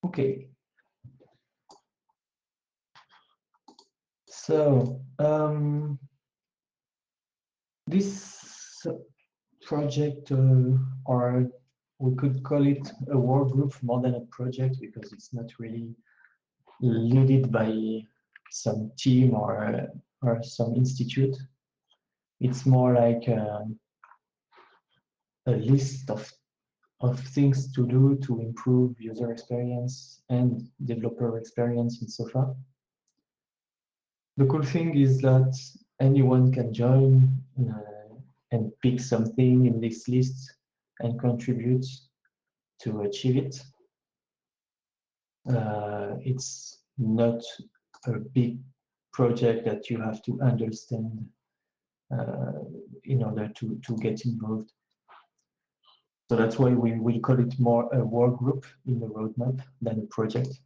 Okay. So this project, or we could call it a work group more than a project, because it's not really led by some team or some institute. It's more like a list of things to do to improve user experience and developer experience in SOFA. The cool thing is that anyone can join and pick something in this list and contribute to achieve it. It's not a big project that you have to understand in order to get involved. So that's why we will call it more a work group in the roadmap than a project.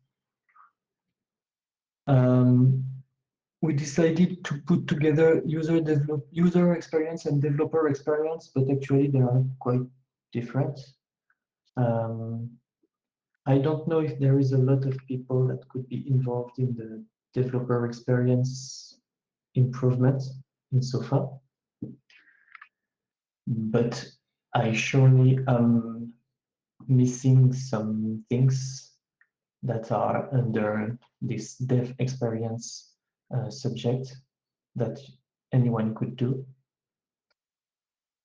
We decided to put together user experience and developer experience, but actually they are quite different. I don't know if there is a lot of people that could be involved in the developer experience improvement in SOFA, but I surely am missing some things that are under this dev experience subject that anyone could do.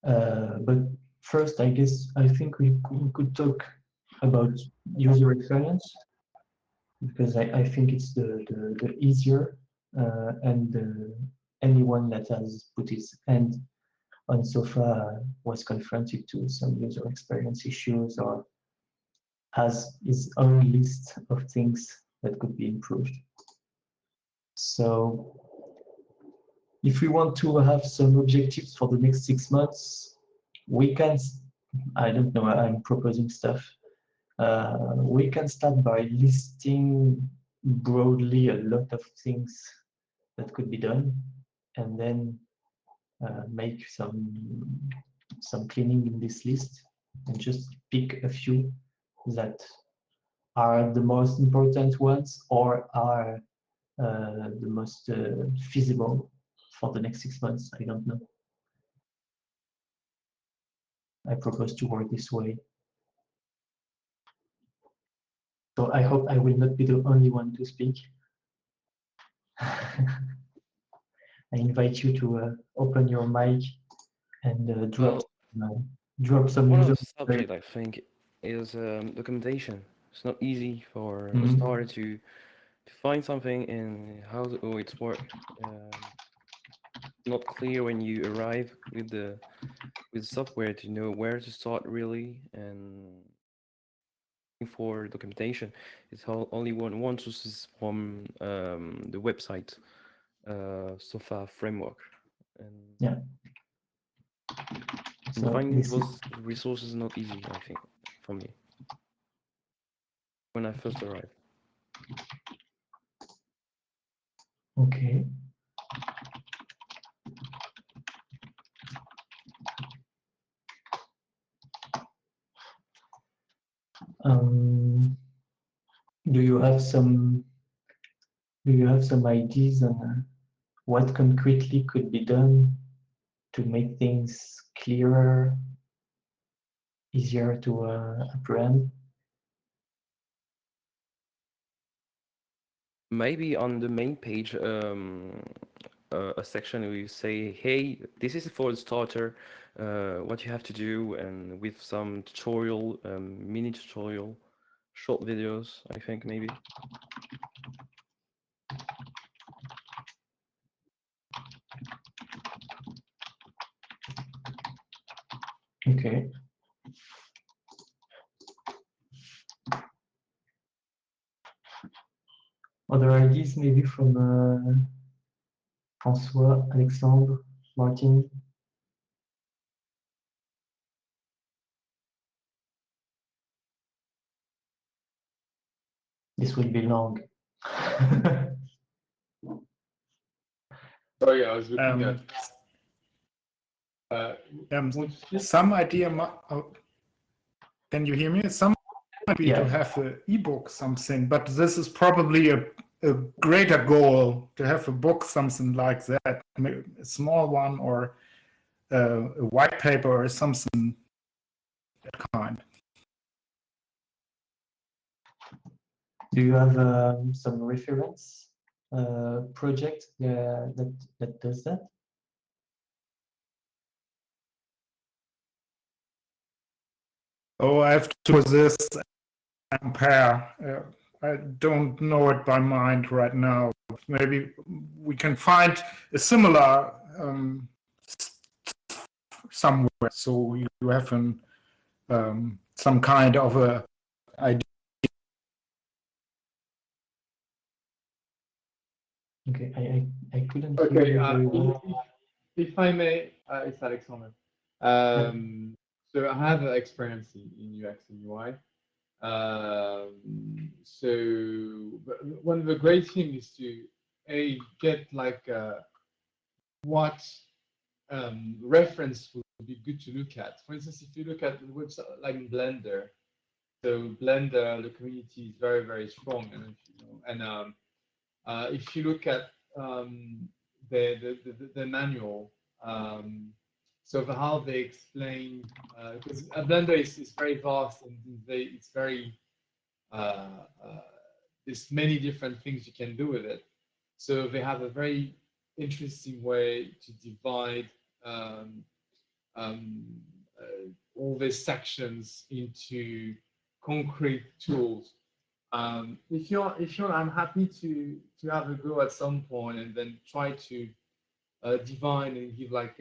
But first, I think we could talk about user experience, because I think it's the easier, and anyone that has put his hand on SOFA was confronted to some user experience issues or has his own list of things that could be improved. So if we want to have some objectives for the next 6 months, we can, I don't know, I'm proposing stuff. We can start by listing broadly a lot of things that could be done, and then make some cleaning in this list and just pick a few that are the most important ones or are the most feasible for the next 6 months. I don't know. I propose to work this way. So I hope I will not be the only one to speak. I invite you to open your mic and drop some One of user. the subject I think is documentation. It's not easy for a Mhm. starter to find something and how it's work. Not clear when you arrive with the software to know where to start really, and for documentation it's only one source from the website SOFA framework, and Yeah. So finding this is those resources is not easy, I think, for me when I first arrived. okay. Do you have some ideas on what concretely could be done to make things clearer, easier to apprehend? Maybe on the main page, a section where you say, hey, this is for the starter, what you have to do, and with some tutorial, mini tutorial, short videos, I think, maybe. Okay. Other ideas maybe from François, Alexandre, Martin? This will be long. Sorry, I was looking at. Some idea. Can you hear me? Some might be to have an ebook something, but this is probably a greater goal to have a book, something like that, a small one or a white paper or something that kind. Do you have some reference project that does that? Oh, I have to do this and compare. I don't know it by mind right now. Maybe we can find a similar somewhere, so you have some kind of a idea. Okay, I couldn't hear you very well. If I may, it's Alexander. So I have experience in UX and UI. One of the great things is to get like what reference would be good to look at. For instance, if you look at the website like Blender, so Blender, the community is very, very strong, and if you look at the manual, so for how they explain, because Blender is very vast and it's very there's many different things you can do with it. So they have a very interesting way to divide all these sections into concrete tools. If you're, I'm happy to have a go at some point and then try to divine and give like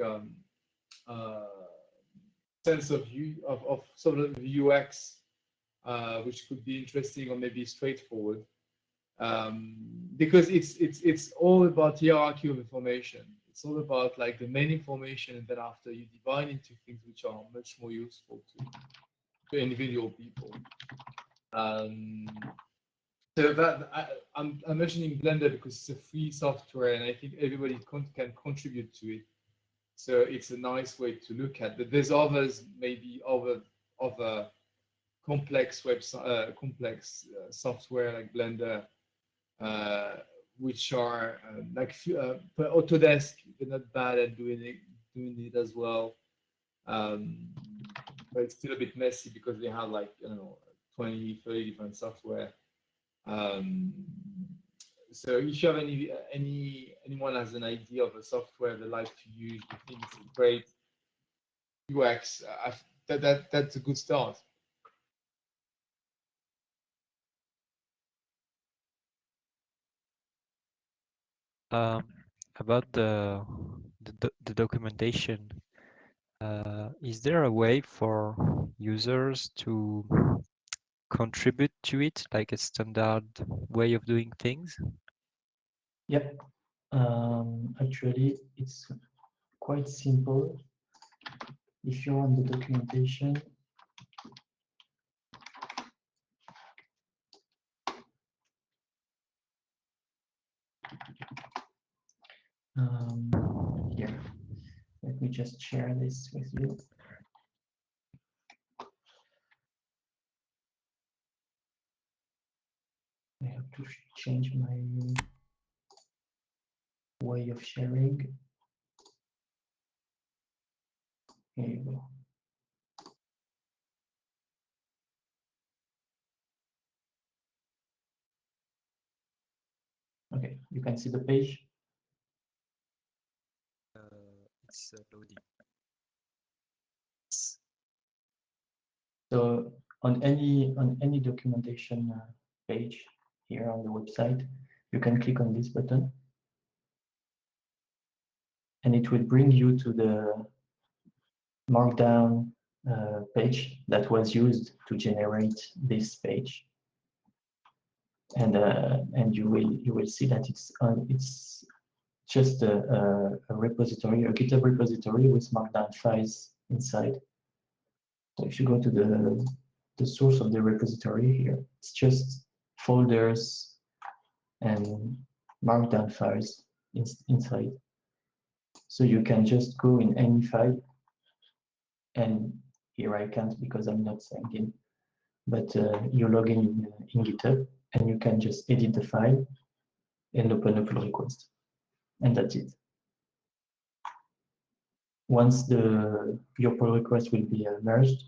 sense of view of sort of UX, which could be interesting or maybe straightforward, because it's all about hierarchy of information. It's all about like the main information, and then after you divide into things which are much more useful to individual people. So that I'm mentioning Blender because it's a free software, and I think everybody can contribute to it. So it's a nice way to look at. But there's others, maybe other complex software like Blender, which are like Autodesk. They're not bad at doing it as well. But it's still a bit messy because they have like 20, 30 different software. So if you have anyone has an idea of a software they like to use, they think it's a great UX, that's a good start. About the documentation, is there a way for users to contribute to it, like a standard way of doing things? Yep. Actually, it's quite simple. If you're on the documentation, here, let me just share this with you. I have to change my way of sharing. Here you go. Okay, you can see the page. It's loading. So on any documentation page here on the website, you can click on this button, and it will bring you to the Markdown page that was used to generate this page. And you will see that it's just a repository, a GitHub repository with Markdown files inside. So if you go to the source of the repository here, it's just folders and Markdown files inside. So you can just go in any file, and here I can't because I'm not signed in. but you log in GitHub and you can just edit the file and open a pull request, and that's it. Once your pull request will be merged,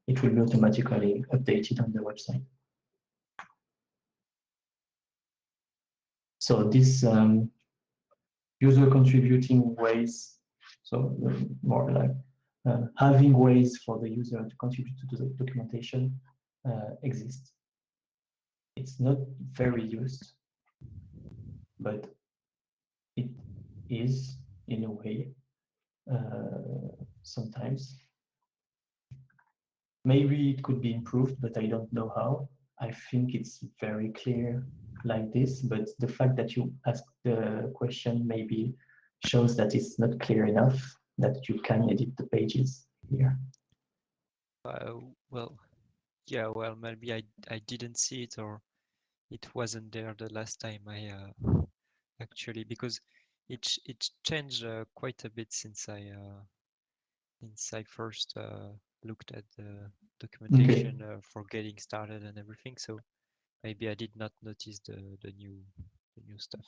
it will be automatically updated on the website. So this user contributing ways, so more like having ways for the user to contribute to the documentation exists. It's not very used, but it is in a way sometimes. Maybe it could be improved, but I don't know how. I think it's very clear like this, but the fact that you ask the question maybe shows that it's not clear enough that you can edit the pages here. Well, yeah, well, maybe I didn't see it, or it wasn't there the last time I actually, because it changed quite a bit since I first looked at the documentation for getting started and everything. So maybe I did not notice the new stuff.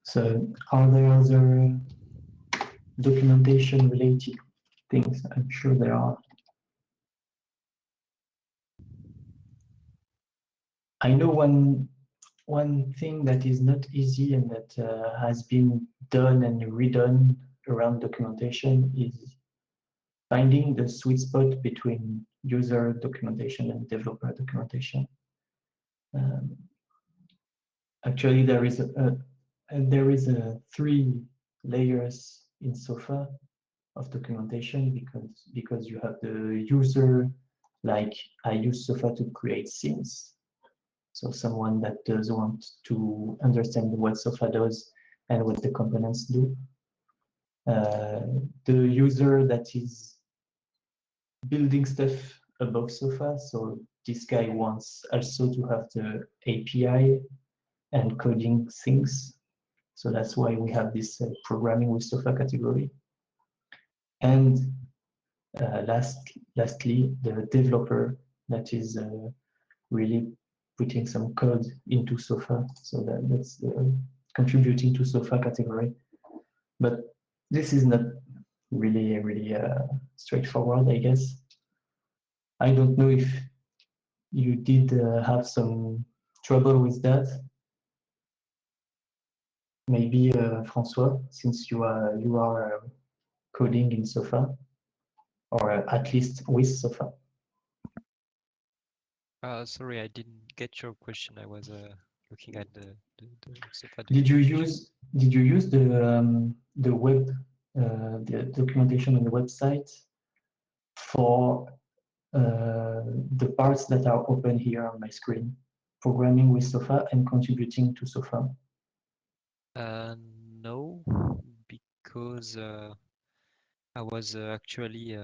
So are there other documentation related things? I'm sure there are. I know one thing that is not easy and that has been done and redone around documentation is finding the sweet spot between user documentation and developer documentation. Actually, there is a 3 layers in SOFA of documentation because you have the user, like I use SOFA to create scenes. So someone that does want to understand what SOFA does and what the components do. The user that is building stuff above SOFA. So this guy wants also to have the API and coding things. So that's why we have this programming with SOFA category. And lastly, the developer that is really putting some code into SOFA. So that's contributing to SOFA category. But this is not really straightforward, I guess. I don't know if you did have some trouble with that. Maybe François, since you are coding in SOFA, or at least with SOFA. Sorry, I didn't get your question. I was looking at the SOFA. Did you use the web the documentation on the website for the parts that are open here on my screen, programming with SOFA and contributing to SOFA? No, because I was actually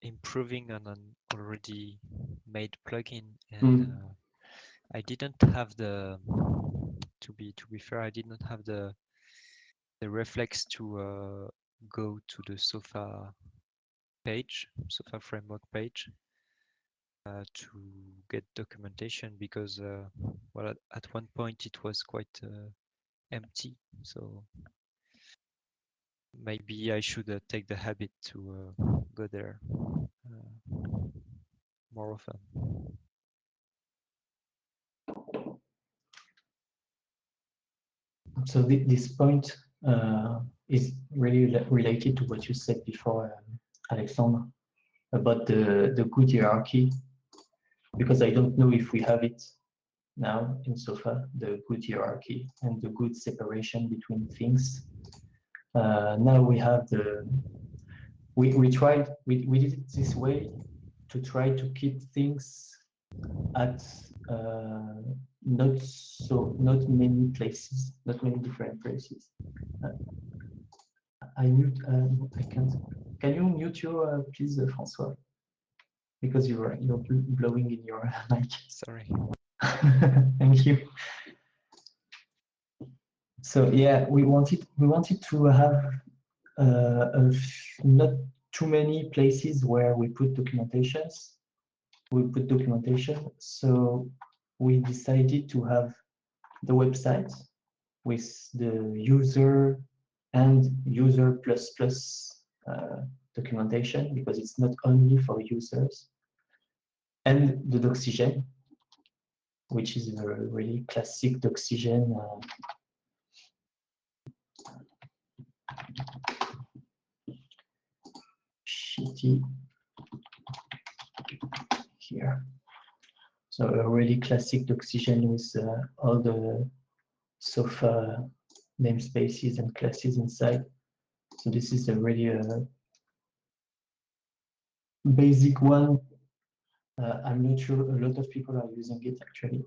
improving on an already made plugin, and I didn't have the. To be fair, I did not have the reflex to go to the SOFA page, SOFA framework page, to get documentation, because well, at one point it was quite empty. So maybe I should take the habit to go there more often. So this point is really related to what you said before, Alexandre, about the good hierarchy, because I don't know if we have it now in SOFA, the good hierarchy and the good separation between things. Now we have we did it this way to try to keep things at not many places, not many different places. I can't. Can you mute your please, François? Because you're blowing in your mic. Sorry. Thank you. So yeah, we wanted to have not too many places where we put documentations. We put documentation, so we decided to have the website with the user and user plus plus documentation, because it's not only for users, and the Doxygen, which is a really classic Doxygen shitty here. So a really classic Doxygen with all the SOFA namespaces and classes inside. So this is a really basic one. I'm not sure a lot of people are using it actually.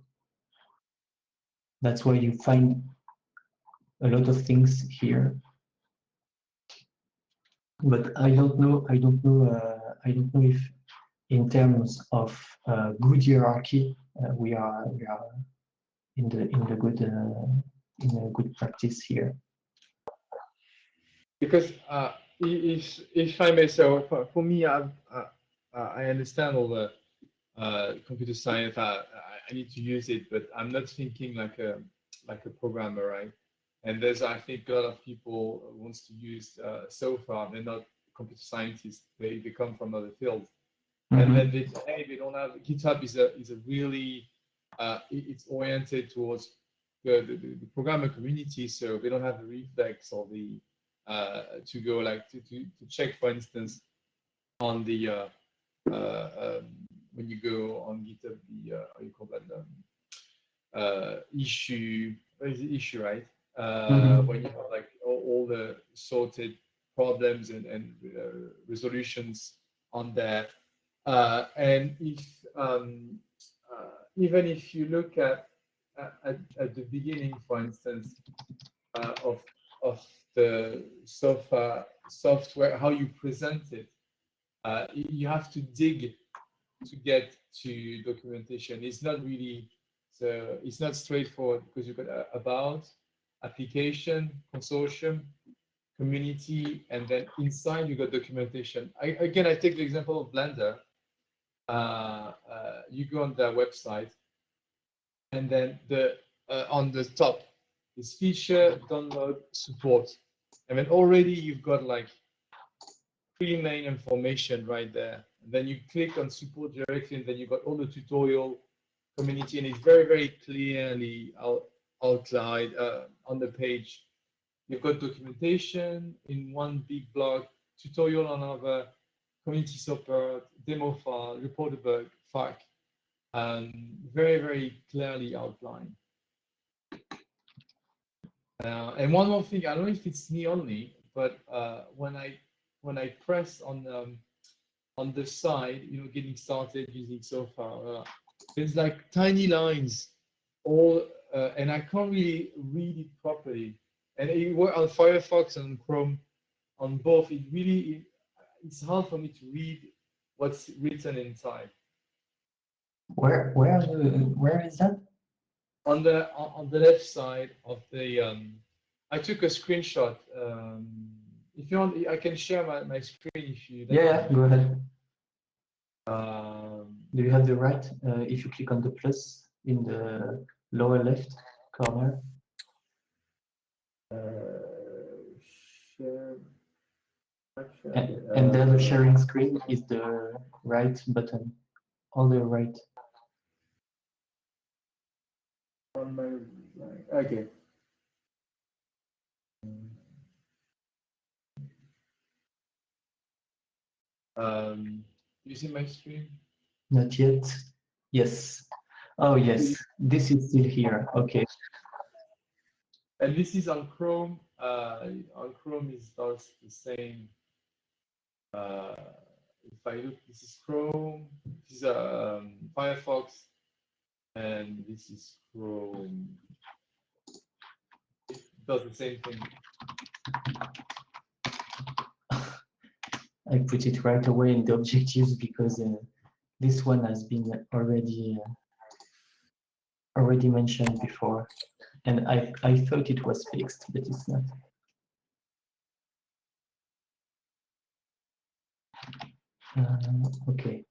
That's why you find a lot of things here. But I don't know if in terms of good hierarchy we are in a good practice here. Because if I may, so for me, I understand all the computer science. I need to use it, but I'm not thinking like a programmer, right? And there's, I think, a lot of people wants to use so far. They're not computer scientists. They come from other fields, and then they don't have GitHub is a really it's oriented towards the programmer community, so they don't have the reflex or the to go like to check, for instance, on the when you go on GitHub, the how you call that issue, what is the issue, right? When you have like all the sorted problems and resolutions on there, and if even if you look at the beginning, for instance, of the software, how you present it, you have to dig to get to documentation. It's not really, so it's not straightforward, because you've got about, application, consortium, community, and then inside you got documentation. Again, I take the example of Blender. You go on their website, and then on the top is feature, download, support, and then already you've got like three main information right there. And then you click on support directly, and then you've got all the tutorial, community, and it's very clearly outlined on the page. You've got documentation in one big block, tutorial on another, community support, demo file, report a bug, FAQ. Very clearly outlined. And one more thing, I don't know if it's me only, but when I press on the side, you know, getting started using so far, there's like tiny lines, all, and I can't really read it properly. And it works on Firefox and Chrome, on both. It's hard for me to read what's written inside. Where is that? On the left side of the, I took a screenshot. If you want, I can share my screen if you. Yeah, go ahead. Um, Do you have the right? If you click on the plus in the lower left corner. share. And then the sharing screen is the right button, on the right. On my, okay. You see my screen? Not yet. Yes. Oh yes, this is still here. Okay. And this is on Chrome. On Chrome it starts the same. If I look, this is Chrome. This is Firefox, and this is Chrome. It does the same thing. I put it right away in the objectives because this one has been already mentioned before, and I thought it was fixed, but it's not. Okay.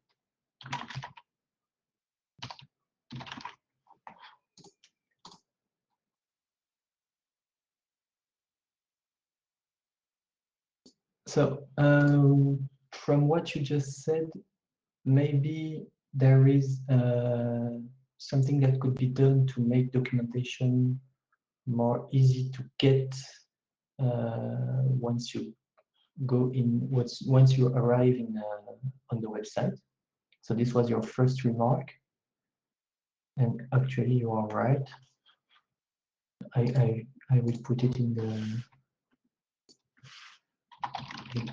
So from what you just said, maybe there is something that could be done to make documentation more easy to get once you go in, once you arrive in on the website. So this was your first remark, and actually you are right. I will put it in the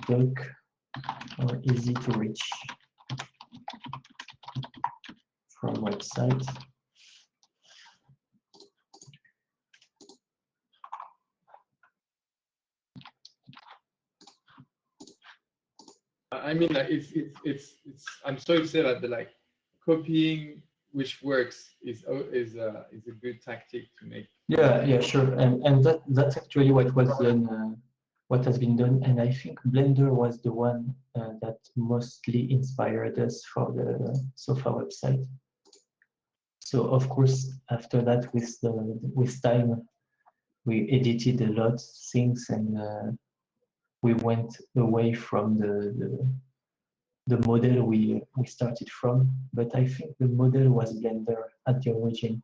doc, or easy to reach from website. I mean, like, it's. I'm sorry to say that, but like copying which works is a good tactic to make. Yeah, sure, and that's actually what was done, what has been done, and I think Blender was the one that mostly inspired us for the SOFA website. So of course, after that, with time, we edited a lot of things, and we went away from the model we started from. But I think the model was Blender at the origin.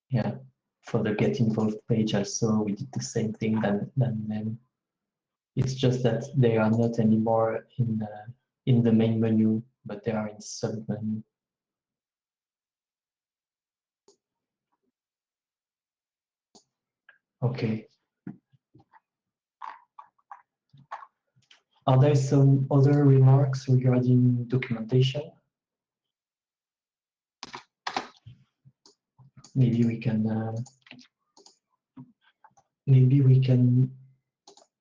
Yeah, for the get involved page also, we did the same thing than them. It's just that they are not anymore in the main menu, but they are in sub menu. Okay. Are there some other remarks regarding documentation? Maybe we can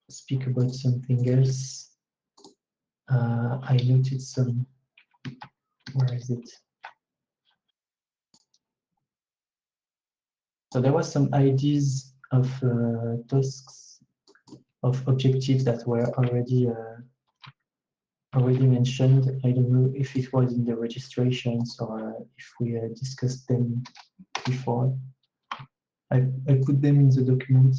speak about something else. I noted some. Where is it? So there was some ideas of tasks, of objectives that were already mentioned. I don't know if it was in the registrations or if we discussed them before. I put them in the document.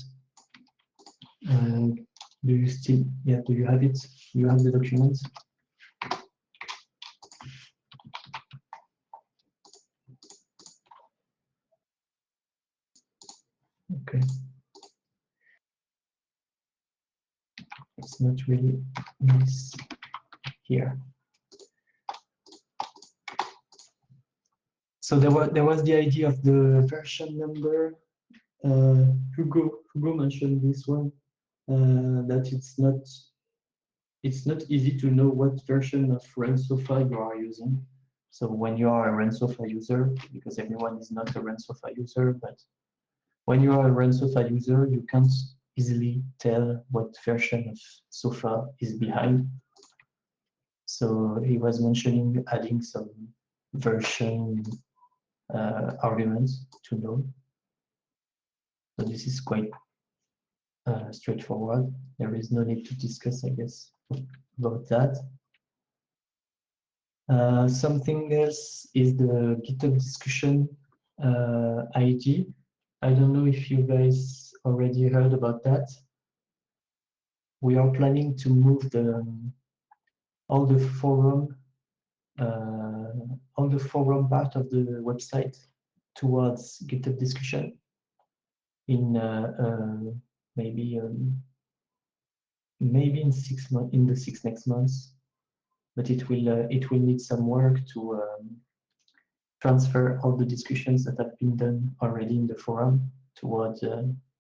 Do you still? Yeah. Do you have it? You have the document. Okay. It's not really nice here. So there was the idea of the version number. Hugo mentioned this one, that it's not easy to know what version of RunSofa you are using. So when you are a RunSofa user, because everyone is not a RunSofa user, but when you are a RunSofa user, you can't easily tell what version of Sofa is behind. So he was mentioning adding some version arguments to know. So this is quite straightforward. There is no need to discuss, I guess, about that. Something else is the GitHub discussion ID. I don't know if you guys already heard about that. We are planning to move all the forum part of the website towards GitHub discussion in maybe in 6 months, in the 6 next months, but it will need some work to transfer all the discussions that have been done already in the forum towards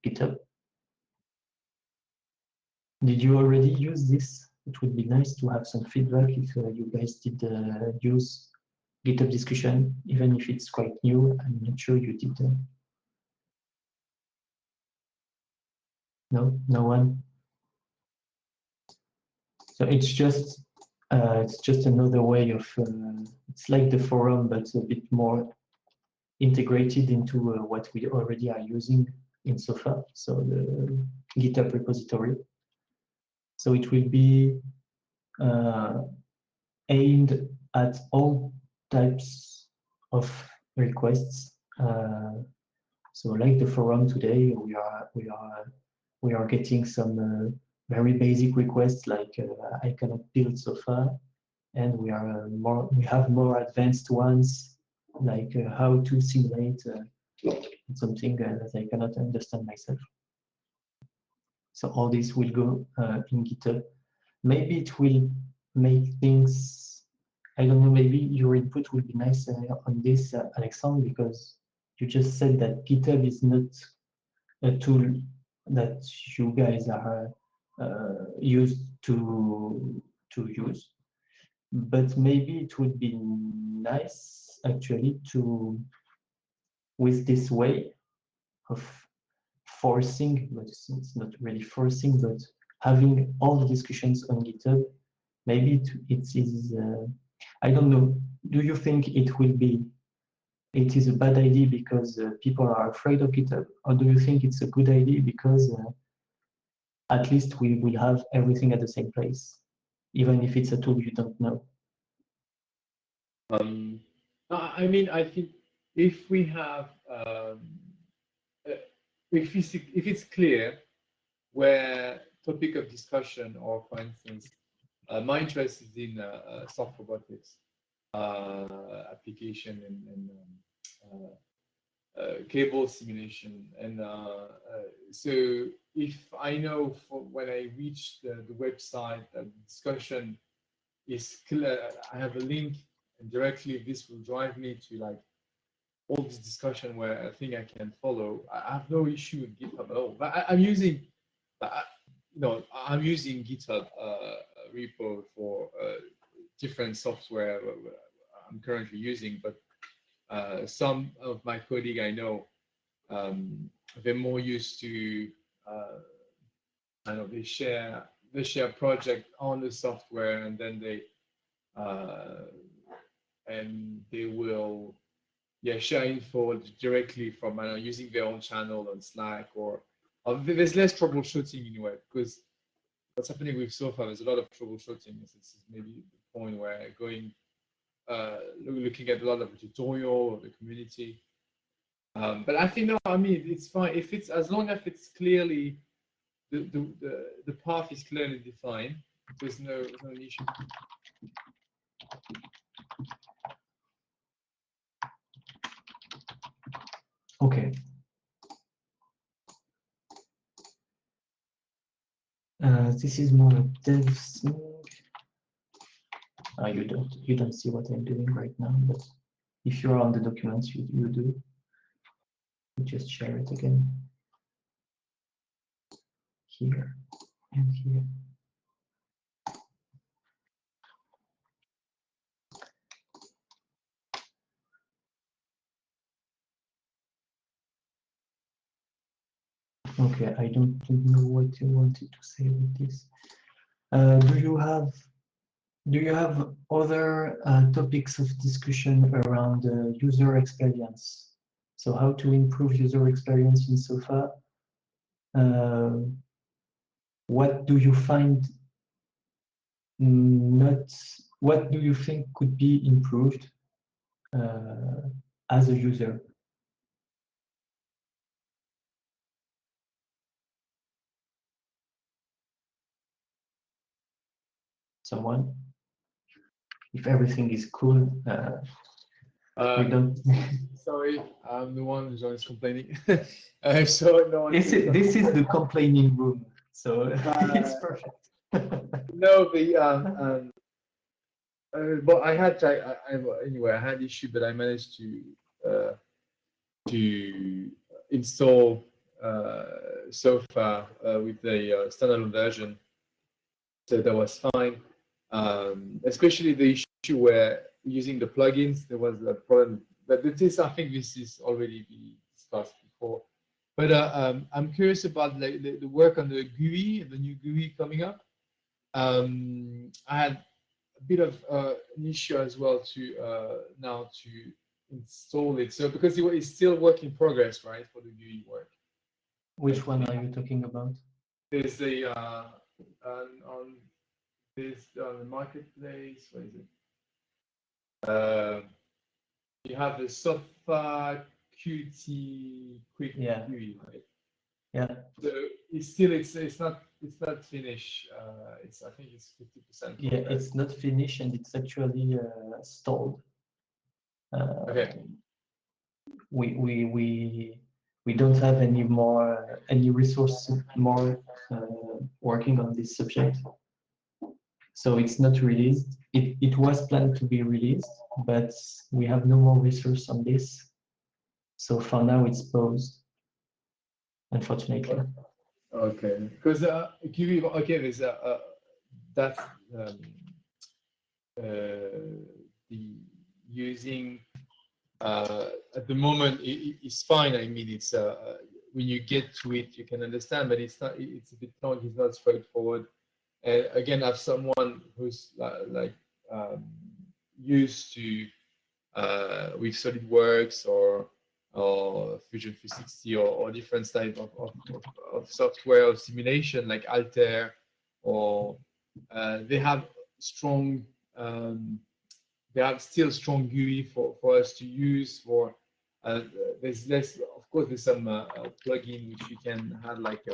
GitHub. Did you already use this? It would be nice to have some feedback if you guys did use GitHub discussion, even if it's quite new. I'm not sure you did. No one. So it's just another way of. It's like the forum, but a bit more integrated into what we already are using in SOFA. So the GitHub repository. So it will be aimed at all types of requests. So like the forum today, we are getting some very basic requests like I cannot build so far, and we have more advanced ones like how to simulate something that I cannot understand myself. So all this will go in GitHub. Maybe it will make things, I don't know, maybe your input will be nice on this, Alexandre, because you just said that GitHub is not a tool that you guys are used to use. But maybe it would be nice actually to, with this way of forcing, but it's not really forcing, but having all the discussions on GitHub, maybe it is, I don't know, do you think it is a bad idea because people are afraid of GitHub, or do you think it's a good idea because at least we will have everything at the same place, even if it's a tool you don't know? I mean, I think if we have, if it's clear where topic of discussion, or for instance, my interest is in soft robotics application and cable simulation, and so if I know when I reach the website that the discussion is clear, I have a link, and directly this will drive me to like all this discussion where I think I can follow. I have no issue with GitHub at all. But I'm using, I'm using GitHub repo for different software I'm currently using. But some of my colleagues I know, they're more used to kind of they share project on the software, and then they will share info directly from using their own channel on Slack, or there's less troubleshooting anyway, because what's happening with SOFA, there's a lot of troubleshooting. It's maybe the point where going looking at a lot of the tutorial of the community. But I think, no, I mean, it's fine if it's, as long as it's clearly the path is clearly defined. There's no issue. Okay. This is more a dev thing. You don't see what I'm doing right now, but if you're on the documents, you do. You just share it again. Here and here. Okay, I don't know what you wanted to say with this. Do you have other topics of discussion around user experience? So how to improve user experience in SOFA? What do you find what do you think could be improved as a user? Someone? If everything is cool, we don't. Sorry, I'm the one who's always complaining. So no one. This is the complaining room, so it's perfect. No, but I had anyway. I had issue, but I managed to install SOFA with the standalone version, so that was fine. Especially the issue where using the plugins, there was a problem. But I think this is already been discussed before. But I'm curious about the work on the GUI, the new GUI coming up. I had a bit of an issue as well to now to install it. So because it's still work in progress, right, for the GUI work. Which one are you talking about? There's the on this on the marketplace. What is it? You have the Sofa Qt Quick Yeah. GUI, right? Yeah. So it's not finished. I think it's 50%. Yeah, it's not finished and it's actually stalled. Okay. We don't have any resource more working on this subject. So it's not released. It was planned to be released, but we have no more resource on this. So for now, it's paused, unfortunately. Okay. Because GUI, okay, there's that's the using at the moment it's fine. I mean, it's when you get to it, you can understand, but it's not. It's a bit long. It's not straightforward. And again, I've someone who's used to with SolidWorks or Fusion 360 or different type of software of simulation like Altair, or they have strong they have still strong GUI for us to use. For there's less, of course, there's some plugin which you can have like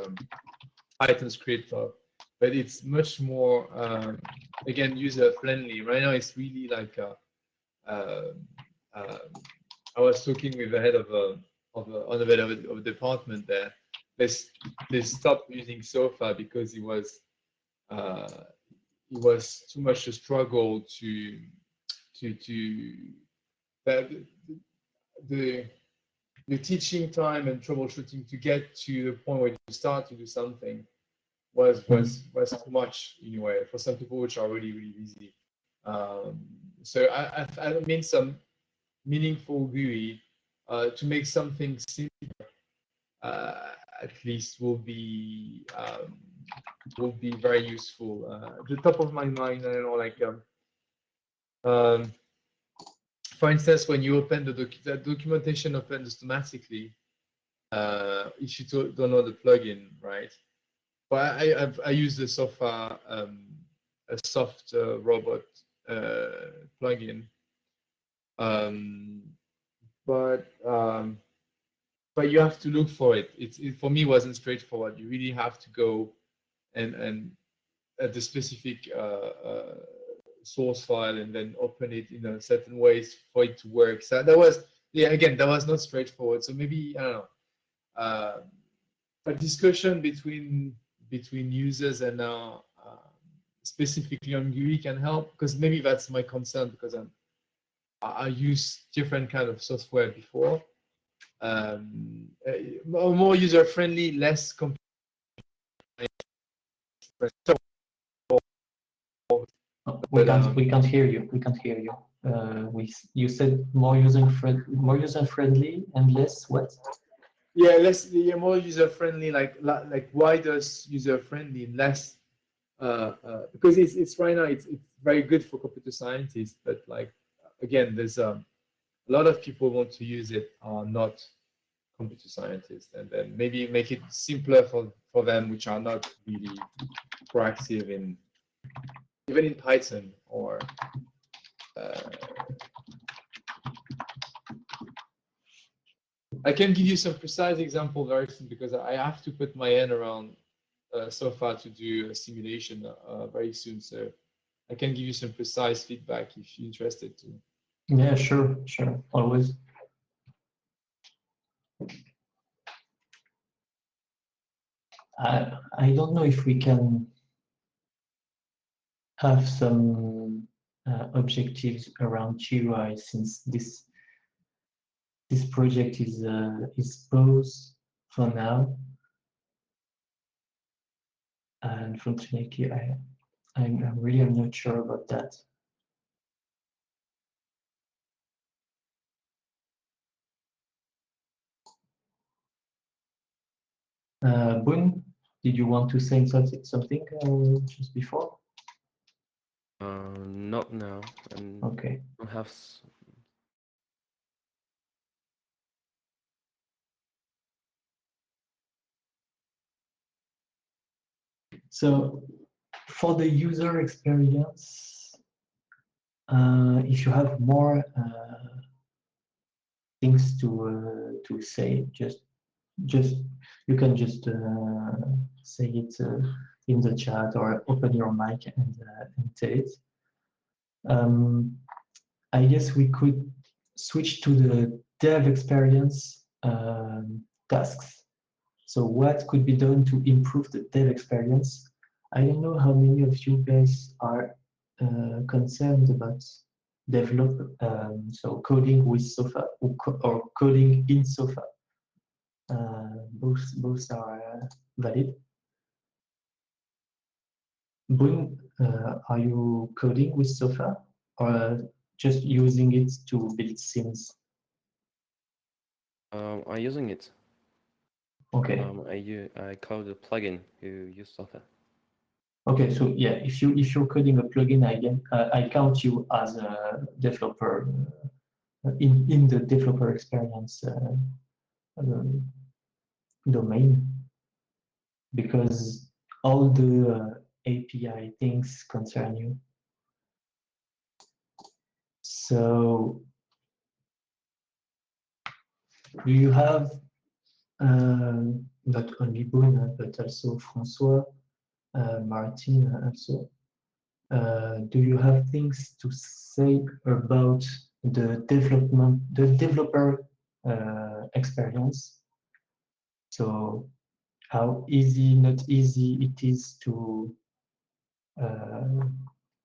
Python script, but it's much more again user friendly. Right now, it's really like uh, I was talking with the head of a department there. They stopped using Sofa because it was too much a struggle to that the teaching time and troubleshooting to get to the point where you start to do something was too much anyway for some people which are really busy. So I mean some meaningful GUI to make something simpler at least will be very useful. The top of my mind, I don't know, like for instance, when you open the documentation opens automatically if you don't know the plugin, right? But I use the Sofa a soft robot plugin, but you have to look for it. It for me wasn't straightforward. You really have to go and at the specific source file and then open it in a certain ways for it to work. So that was, yeah, again, that was not straightforward. So maybe, I don't know, a discussion between users and specifically on GUI can help, because maybe that's my concern, because I use different kind of software before. More user friendly, less We can't hear you. We can't hear you. You said more user friendly and less what? Yeah, more user friendly, like wider user friendly, less because it's right now it's very good for computer scientists, but like again, there's a lot of people want to use it are not computer scientists, and then maybe make it simpler for them which are not really proactive in even in Python or I can give you some precise example very soon, because I have to put my hand around Sofa to do a simulation very soon. So I can give you some precise feedback if you're interested to. Yeah, sure, always. I don't know if we can have some objectives around GUI, since this project is paused for now. And unfortunately, I'm really not sure about that. Boone, did you want to say something just before? Not now. Okay. I don't have. So for the user experience, if you have more things to say, just you can just say it in the chat or open your mic and tell it. I guess we could switch to the dev experience tasks. So what could be done to improve the dev experience? I don't know how many of you guys are concerned about so coding with Sofa or coding in Sofa. Both are valid. Boone, are you coding with Sofa or just using it to build scenes? I'm using it. Okay. I code a plugin who use Sofa. Okay, so yeah, if you're coding a plugin, I count you as a developer in the developer experience domain, because all the API things concern you. So do you have not only Boone but also François, Martin also? Do you have things to say about the developer experience? So how easy, not easy it is to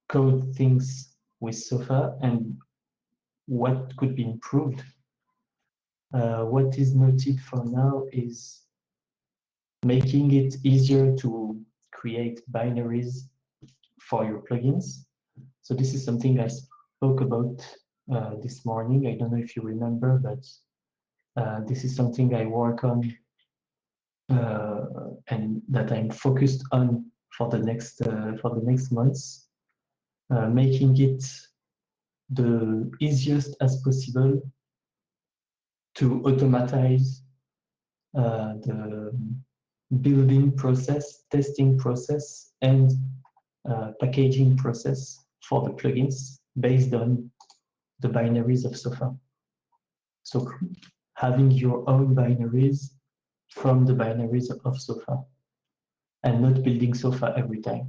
code things with Sofa and what could be improved? What is noted for now is making it easier to create binaries for your plugins. So this is something I spoke about this morning. I don't know if you remember, but this is something I work on and that I'm focused on for the next months, making it the easiest as possible to automatize the building process, testing process, and packaging process for the plugins based on the binaries of Sofa. So having your own binaries from the binaries of Sofa and not building Sofa every time.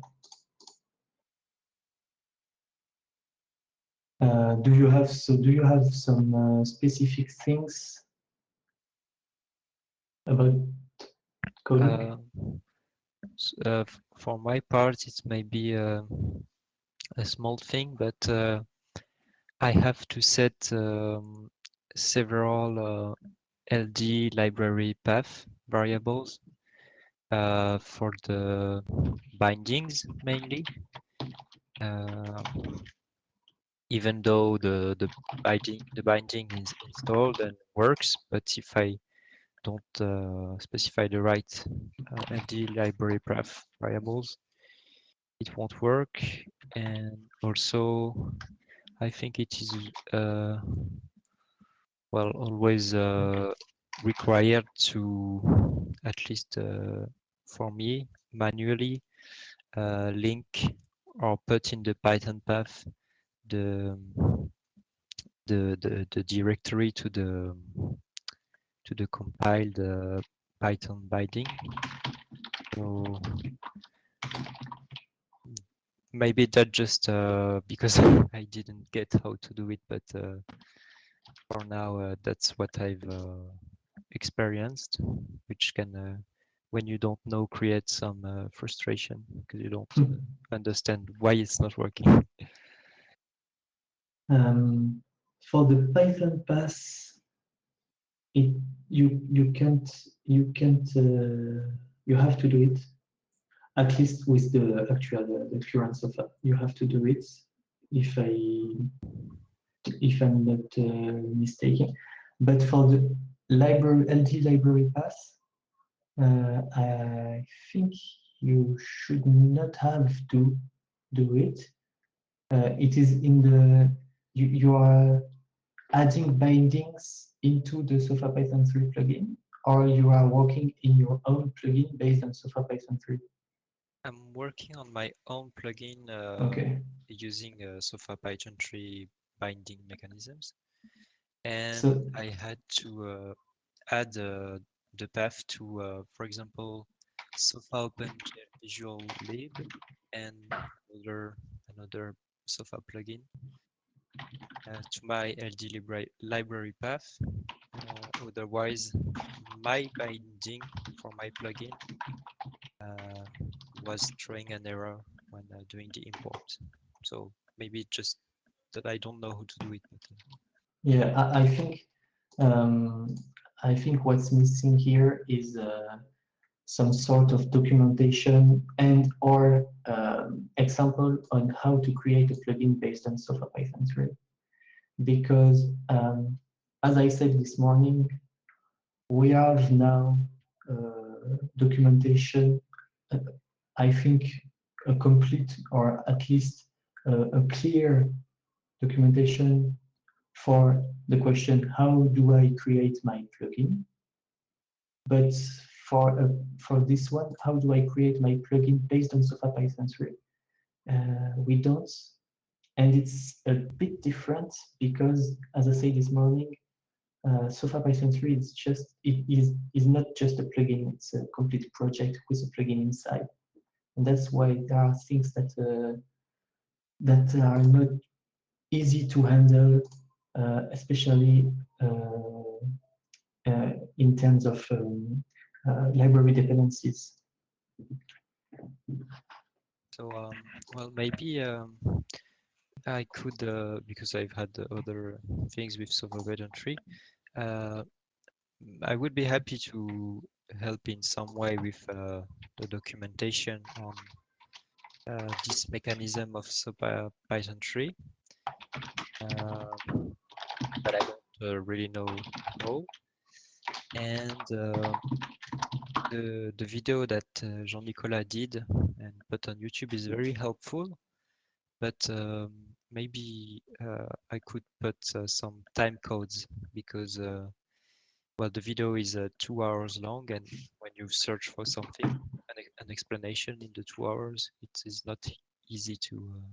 Do you have some specific things about coding? For my part, it may be a small thing, but I have to set several LD library path variables for the bindings mainly. Even though the binding is installed and works, but if I don't specify the right LD library path variables, it won't work. And also, I think it is well always required to, at least for me, manually link or put in the Python path the directory to the compiled Python binding. So maybe that just because I didn't get how to do it, but for now that's what I've experienced, which can, when you don't know, create some frustration because you don't understand why it's not working. For the Python pass, you can't you have to do it, at least with the current Sofa. You have to do it if I'm not mistaken. But for the LD library path, I think you should not have to do it. It is in the you are adding bindings into the Sofa Python 3 plugin, or you are working in your own plugin based on Sofa Python 3? I'm working on my own plugin Okay. using SOFA Python 3 binding mechanisms, and So I had to add the path to, for example, SOFA Visual Lib and another SOFA plugin to my LD library path. Otherwise, my binding for my plugin was throwing an error when doing the import. So maybe just that I don't know how to do it better. yeah, um, I think what's missing here is some sort of documentation and or example on how to create a plugin based on SOFA Python 3. Because as I said this morning, we have now documentation, I think a complete or at least a clear documentation for the question, how do I create my plugin? But for this one, how do I create my plugin based on SOFA Python 3? We don't, and it's a bit different because, as I said this morning, SOFA Python 3 is not just a plugin; it's a complete project with a plugin inside, and that's why there are things that are not easy to handle, especially in terms of library dependencies. So well, maybe I could because I've had other things with SOFA Python 3. I would be happy to help in some way with the documentation on this mechanism of SOFA Python 3, but I don't really know how. And the video that Jean-Nicolas did and put on YouTube is very helpful, but maybe I could put some time codes because well, the video is 2 hours long, and when you search for something, an explanation in the 2 hours, it is not easy to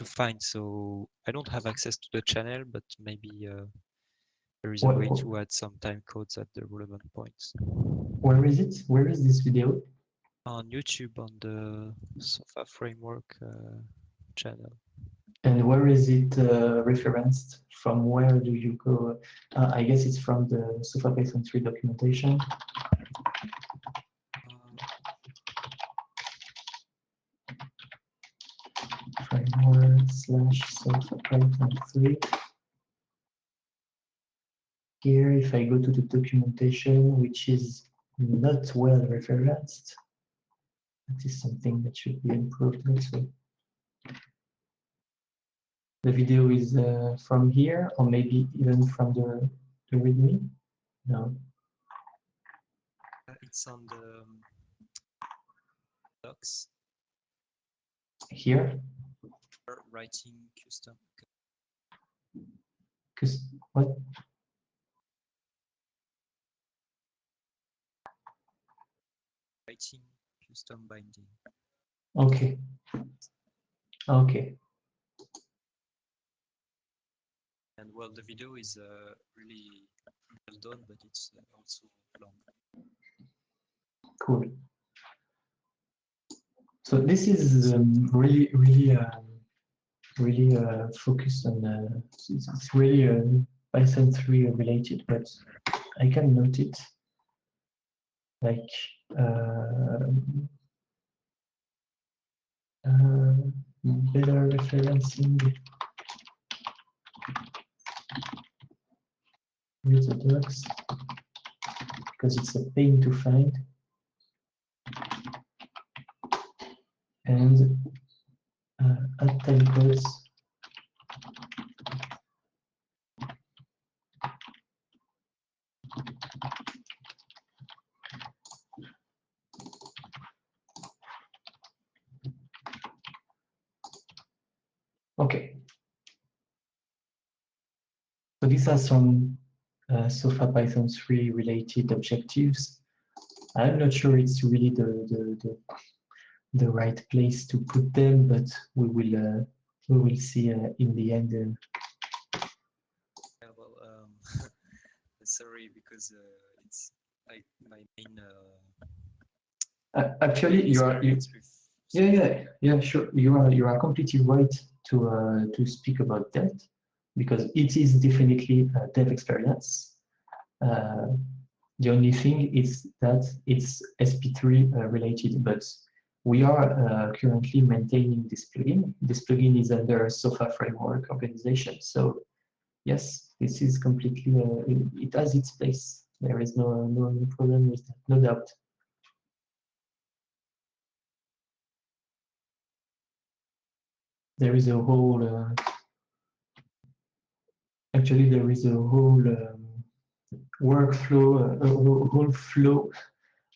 find. So I don't have access to the channel, but maybe there is a way to add some time codes at the relevant points. Where is it? Where is this video? On YouTube, on the SOFA Framework channel. And where is it referenced? From where do you go? I guess it's from the SOFA Python 3 documentation. Framework / SOFA Python 3. Here, if I go to the documentation, which is not well referenced, that is something that should be improved also. The video is from here, or maybe even from the README? No. It's on the docs. Here? Writing custom. What? Writing custom binding. Okay. Okay. And well, the video is really well done, but it's also long. Cool. So this is really focused on. It's really Python 3 related, but I can note it like better referencing with the docs because it's a pain to find. And add time codes. Okay. So these are some SOFA Python 3 related objectives. I'm not sure it's really the right place to put them, but we will see in the end. Yeah, well, sorry, because it's like my main Actually, experience with. yeah, sure. You are completely right to speak about that, because it is definitely a dev experience. The only thing is that it's SP3 related, but we are currently maintaining this plugin. This plugin is under SOFA framework organization. So yes, this is completely, it has its place. There is no problem with that, no doubt. There is a whole, actually there is a whole workflow, a whole flow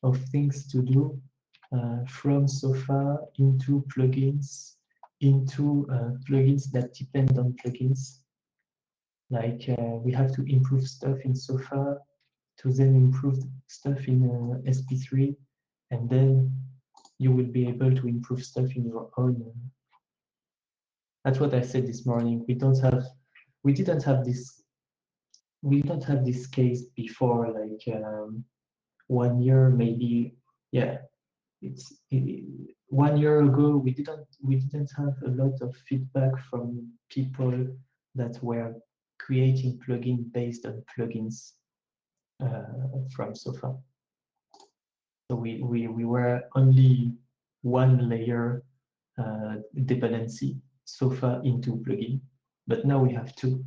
of things to do from SOFA into plugins, into plugins that depend on plugins. Like we have to improve stuff in SOFA to then improve stuff in SP3, and then you will be able to improve stuff in your own. That's what I said this morning. We don't have this case before, like 1 year, maybe. Yeah, it's 1 year ago. We didn't have a lot of feedback from people that were creating plugins based on plugins from SOFA. So we were only one layer dependency, SOFA into plugin, but now we have two,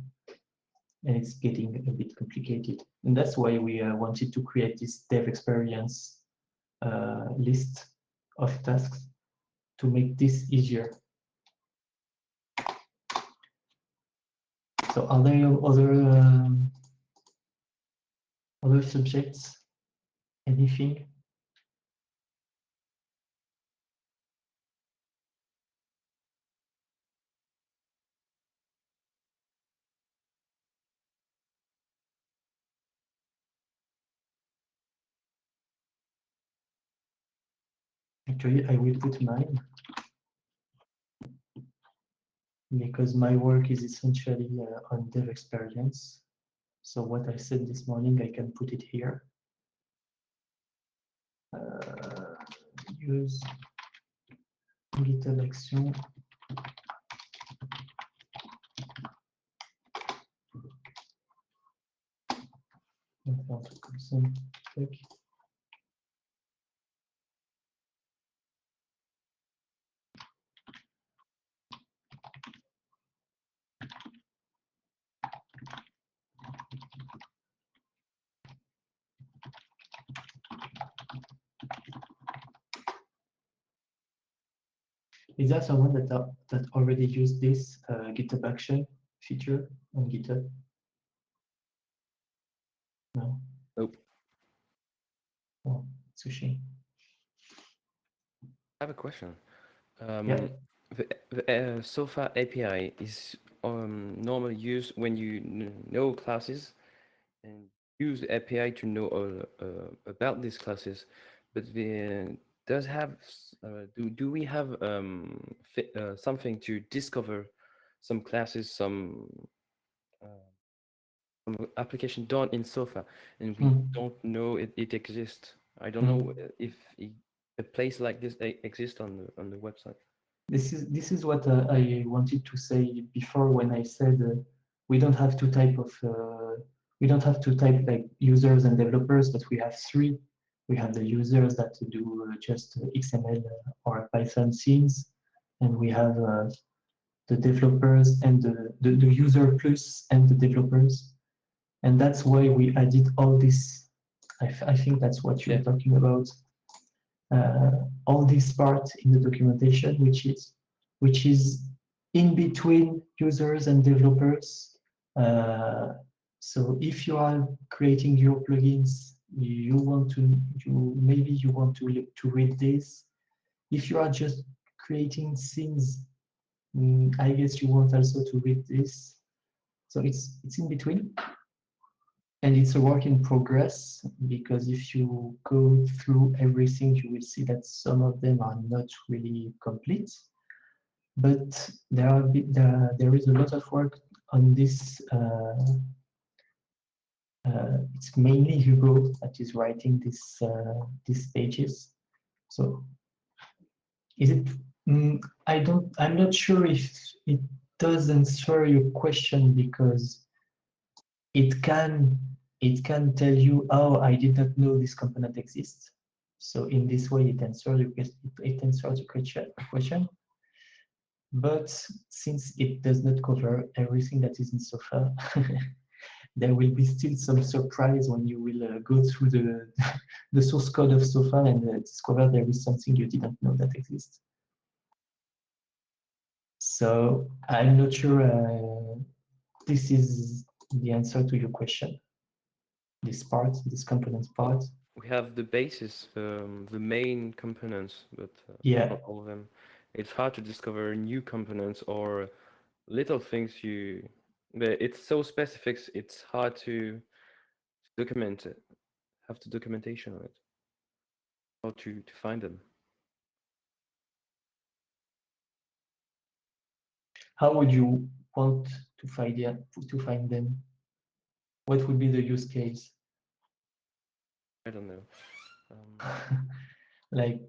and it's getting a bit complicated. And that's why we wanted to create this dev experience list of tasks to make this easier. So are there other subjects? Anything? Actually, I will put mine, because my work is essentially on dev experience. So what I said this morning, I can put it here. Use GitHub Action. Is there someone that already used this GitHub Action feature on GitHub? No. Nope. Oh, it's a shame. I have a question. Yeah. The SOFA API is normally used when you know classes and use the API to know about these classes, but does have do we have something to discover some classes, some application done in SOFA, and we don't know it exists? I don't know if a place like this exists on the website. This is what I wanted to say before when I said we don't have two type like users and developers, but we have three. We have the users that do just XML or Python scenes, and we have the developers and the user plus and the developers, and that's why we added all this. I think that's what you're talking about. All this part in the documentation, which is in between users and developers. So if you are creating your plugins, maybe you want to read this. If you are just creating scenes, I guess you want also to read this. So it's in between. And it's a work in progress, because if you go through everything, you will see that some of them are not really complete. But there is a lot of work on this. It's mainly Hugo that is writing these pages. So is it? I'm not sure if it does answer your question, because it can tell you, oh, I did not know this component exists. So in this way, it answers the question. But since it does not cover everything that is in SOFA, there will be still some surprise when you will go through the source code of SOFA and discover there is something you didn't know that exists. So I'm not sure this is the answer to your question. This components part. We have the basis, the main components, but Yeah. not all of them. It's hard to discover new components or little things it's so specific, it's hard to document it, have the documentation on it, how to find them. How would you want to find them? What would be the use case? I don't know. Like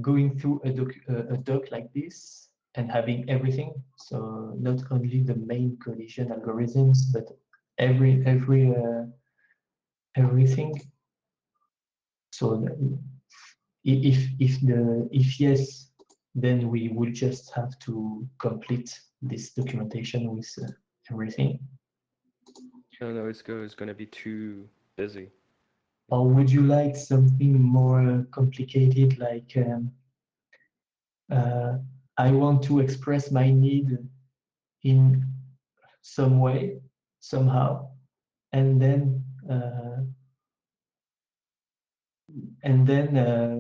going through a doc like this and having everything. So not only the main collision algorithms, but everything. So if yes, then we will just have to complete this documentation with everything. No, it's going to be too busy. Or would you like something more complicated, like I want to express my need in some way, somehow, and then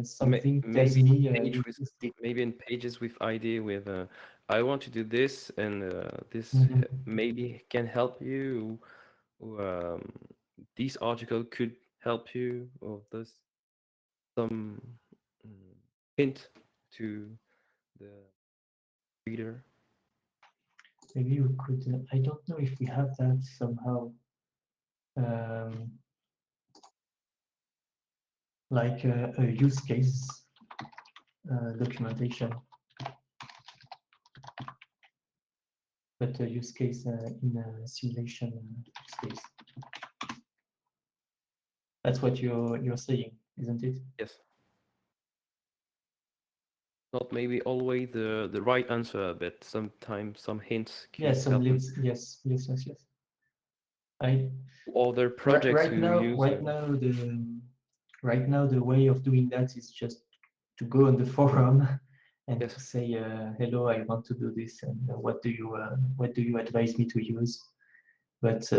something tells me maybe in pages with ID with I want to do this, and this maybe can help you. This article could help you, or this some hint to the reader. Maybe we could. I don't know if we have that somehow. Like a use case documentation, but a use case in a simulation use case. That's what you're saying, isn't it? Yes. Not maybe always the right answer, but sometimes some hints. Yes, some links. Yes. Other projects right now the way of doing that is just to go on the forum and to say hello, I want to do this, and what do you advise me to use? But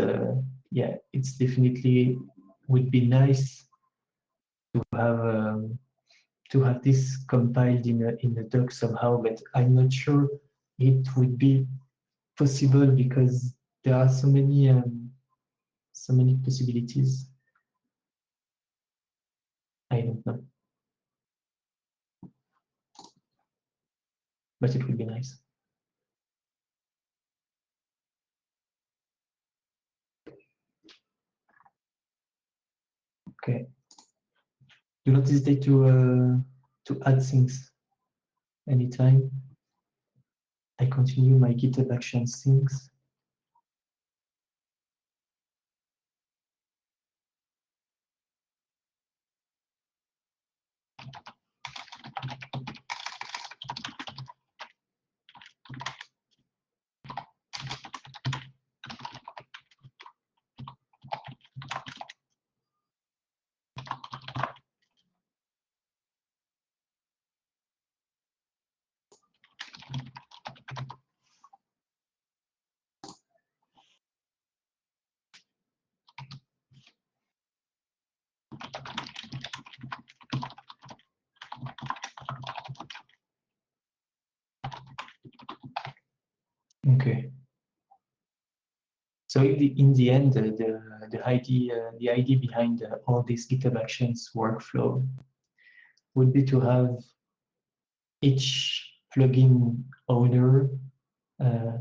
yeah, it's definitely would be nice to have this compiled in a doc somehow, but I'm not sure it would be possible, because there are so many possibilities. I don't know, but it would be nice. Okay. Do not hesitate to add things anytime. I continue my GitHub Actions things. Okay. So in the end, the idea behind all this GitHub Actions workflow would be to have each plugin owner uh,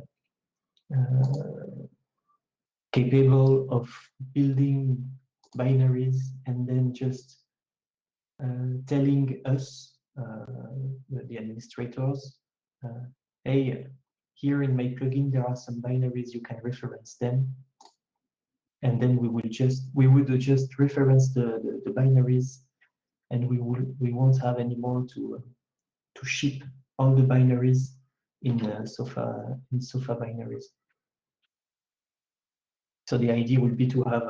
capable of building binaries and then just telling us, the administrators, hey, here in my plugin there are some binaries, you can reference them, and then we would just reference the binaries, and we won't have any more to ship all the binaries in Sofa binaries. So the idea would be to have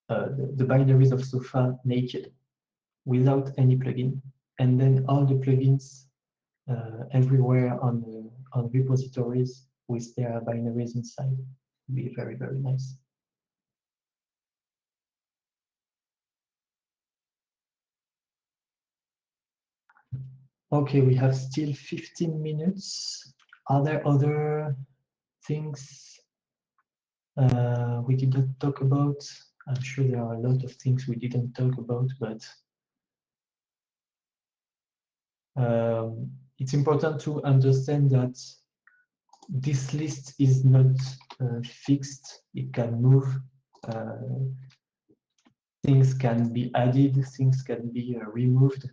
the binaries of Sofa naked without any plugin, and then all the plugins everywhere on repositories with their binaries inside. Would be very, very nice. Okay, we have still 15 minutes. Are there other things we didn't talk about? I'm sure there are a lot of things we didn't talk about, but it's important to understand that this list is not fixed. It can move. Things can be added, things can be removed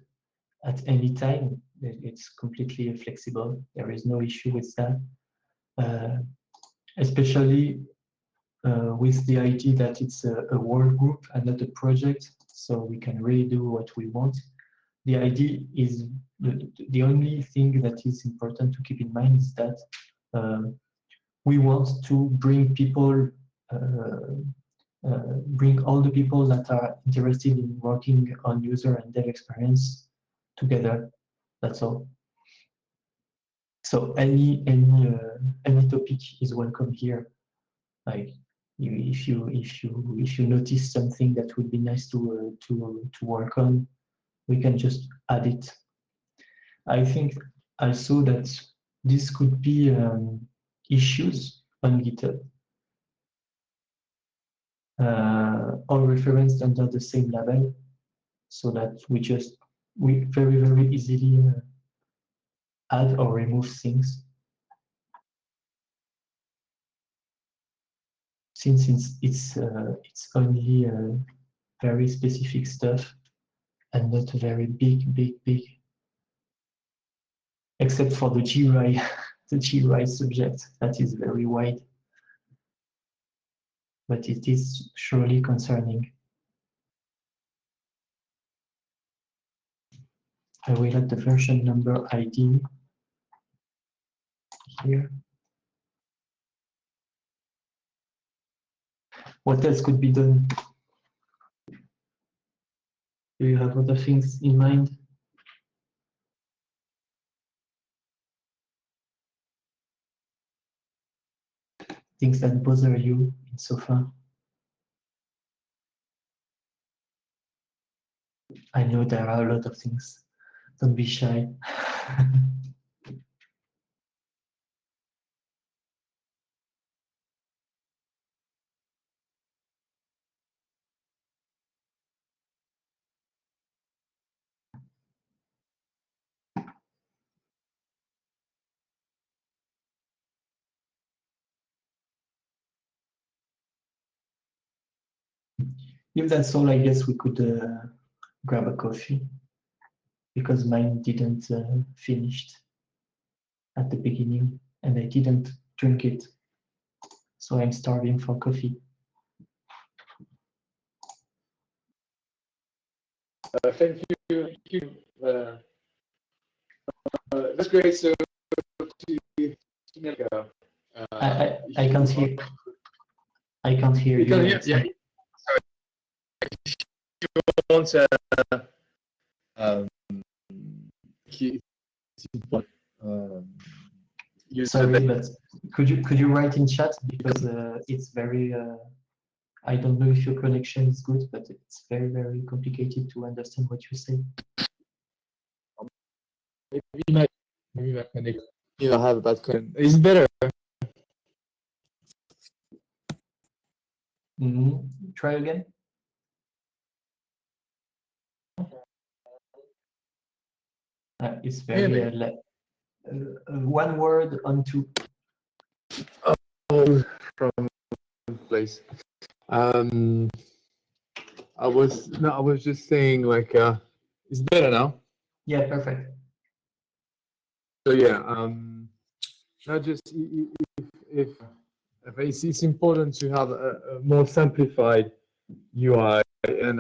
at any time. It's completely flexible. There is no issue with that. Especially with the idea that it's a work group and not a project, so we can really do what we want. The idea is, the only thing that is important to keep in mind is that we want to bring people, bring all the people that are interested in working on user and dev experience together. That's all. So any topic is welcome here. Like if you notice something that would be nice to work on, we can just add it. I think also that this could be issues on GitHub, all referenced under the same label, so that we very, very easily add or remove things. Since it's only very specific stuff and not very big, except for the GUI, the GUI subject that is very wide, but it is surely concerning. I will add the version number ID here. What else could be done? Do you have other things in mind? Things that bother you in Sofa? I know there are a lot of things. Don't be shy. If that's all, I guess we could grab a coffee, because mine didn't finish at the beginning and I didn't drink it. So I'm starving for coffee. Thank you. That's great. So, I can't hear. I can't hear you. Yeah. Sorry. If you want sorry, but could you write in chat, because it's very. I don't know if your connection is good, but it's very, very complicated to understand what you say. Maybe my connection. I have a bad connection. Is it better? Try again. It's very one word on two. Oh, from place. I was just saying like it's better now. Yeah, perfect. So yeah, not just if it's important to have a more simplified UI and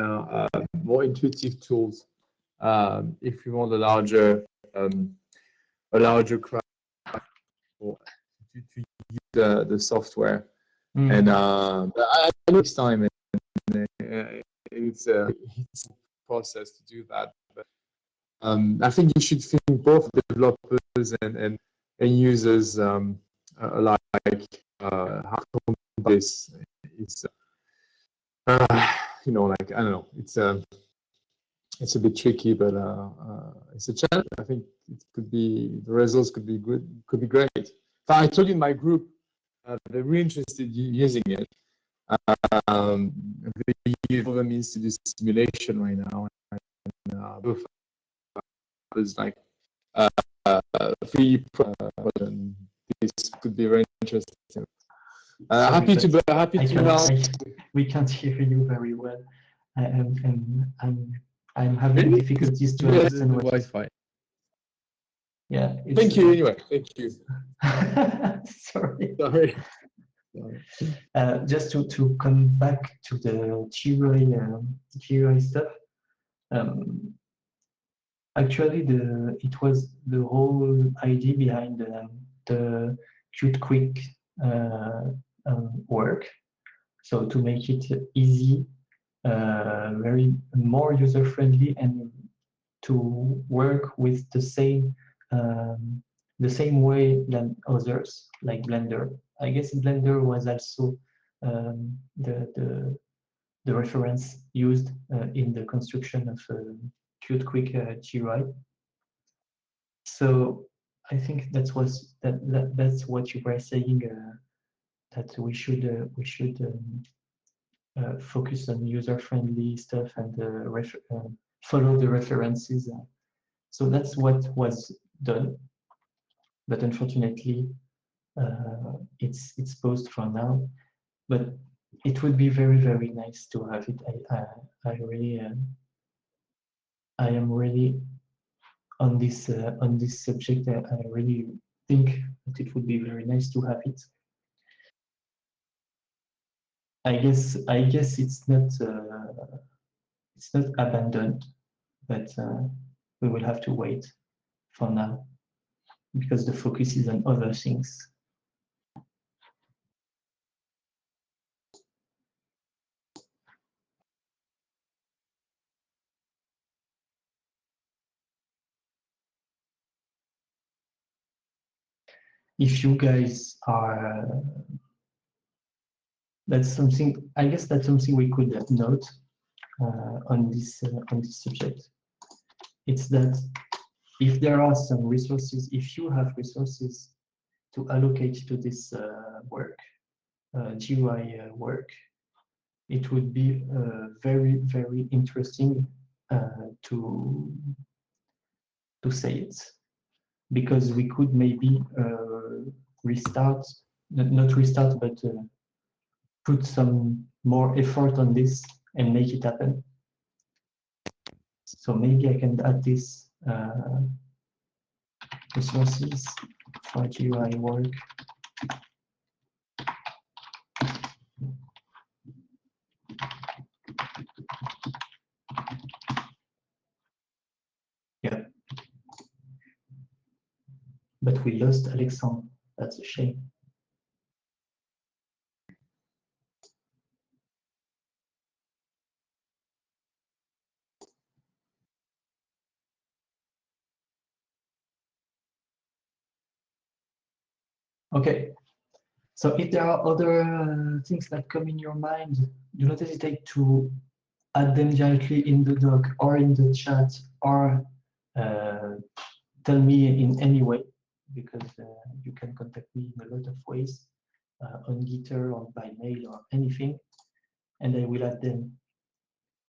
more intuitive tools if you want a larger crowd to use the software. And but I know it's time and it's a process to do that. But I think you should think both developers and users alike. How to this is like I don't know. It's a bit tricky, but it's a challenge. I think the results could be good, could be great. I told you in my group, they're really interested in using it. The problem is to do simulation right now. And, there's like free, and this could be very interesting. Sorry, happy to help. We can't hear you very well. I'm having difficulties to understand what Wi-Fi. Yeah. Thank you anyway. Thank you. Sorry. Sorry. Just to come back to the GUI stuff. Actually, it was the whole idea behind the Qt Quick work. So to make it easy, very more user friendly, and to work with the same way than others, like Blender. I guess Blender was also the reference used in the construction of Qt Quick GUI. So I think that's what you were saying, that we should focus on user-friendly stuff and follow the references. So that's what was done, but unfortunately, it's paused for now. But it would be very, very nice to have it. I am really on this subject. I really think that it would be very nice to have it. I guess it's not abandoned, but we will have to wait for now because the focus is on other things. If you guys are, that's something. I guess that's something we could note on this subject. It's that if there are some resources, if you have resources to allocate to this work, GUI work, it would be very, very interesting to say it, because we could maybe restart, not restart, but put some more effort on this and make it happen. So maybe I can add this resources for GUI work. Yeah. But we lost Alexandre. That's a shame. Okay. So if there are other things that come in your mind, do not hesitate to add them directly in the doc or in the chat, or tell me in any way, because you can contact me in a lot of ways, on Gitter or by mail or anything. and I will add them